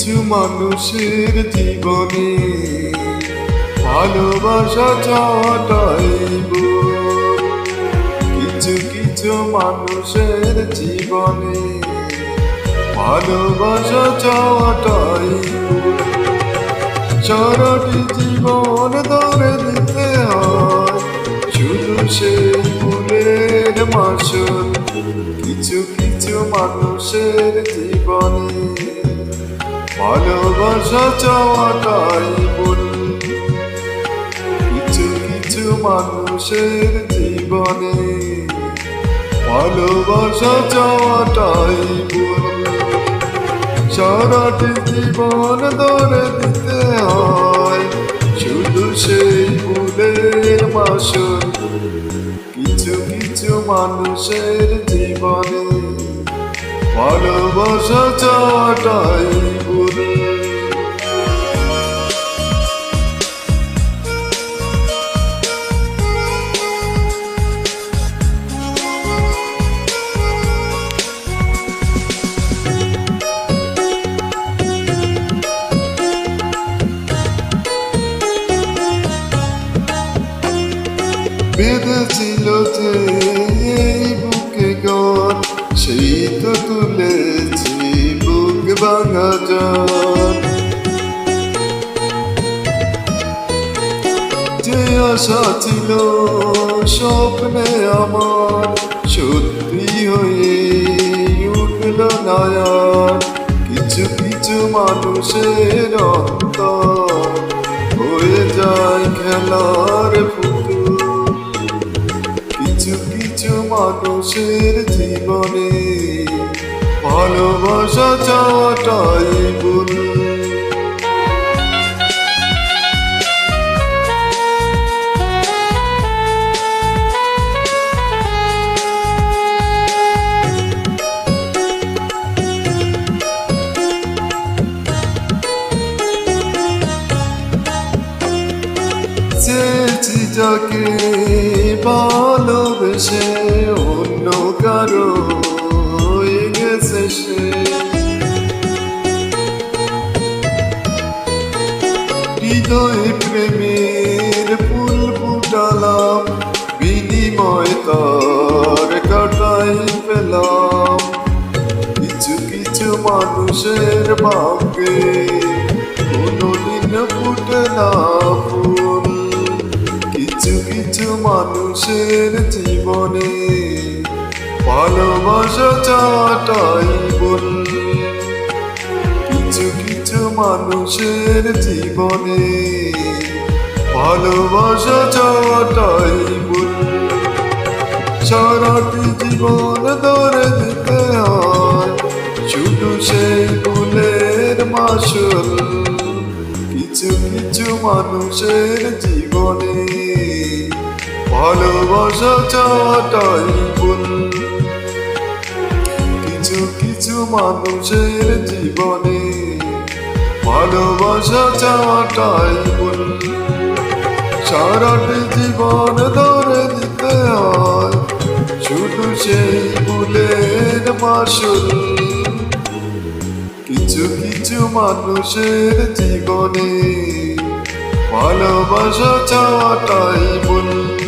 কিছু মানুষের জীবনে ভালোবাসা চাওয়াটাই ভুল। কিছু কিছু মানুষের জীবনে ভালোবাসা চাওয়াটাই ভুল। সারাটি জীবন ধরে দিতে হয় শুধু সেই ফুলের মাসুল। কিছু কিছু মানুষের জীবনে ভালোবাসা চাওয়াটাই ভুল। কিছু কিছু মানুষের জীবনে ভালোবাসা চাওয়াটাই ভুল। সারাটি জীবন ধরে দিতে হয় শুধু সেই ফুলের মাসুল। কিছু কিছু মানুষের জীবনে ভালোবাসা চাওয়াটাই ভুল। বেঁধেছিল যে এই বুকে গান, সেই তো তুলেছি বুক ভাঙা জান। যে আশা ছিল স্বপ্নে আমার সত্যি হয়ে উঠল নয়ন। কিছু কিছু মানুষের অন্তর হয়ে যায় খেলার পুতুল। কিছু কিছু মানুষের জীবনে ভালোবাসা চাওয়াটাই ভুল। চেয়েছি যাকে ভালোবেসে অন্য কারো হয়ে গেছে সে। হৃদয়ে প্রেমের ফুল ফুটালাম, বিনিময় তার কাটাই পেলাম। কিছু কিছু মানুষের ভাগ্যে কোনোদিন ফুটে না ফুল। কিছু কিছু মানুষের জীবনে ভালোবাসা চাওয়াটাই ভুল। কিছু কিছু মানুষের জীবনে ভালোবাসা চাওয়াটাই ভুল। সারাটি জীবন ধরে দিতে হয় শুধু সেই ফুলের মাসুল। কিছু কিছু মানুষের জীবনে ভালোবাসা চাওয়াটাই ভুল। কিছু কিছু মানুষের জীবনে ভালোবাসা চাওয়াটাই ভুল। সারাটি জীবন ধরে দিতে হয় শুধু সেই ফুলের মাসুল। কিছু কিছু মানুষের জীবনে ভালোবাসা চাওয়াটাই ভুল।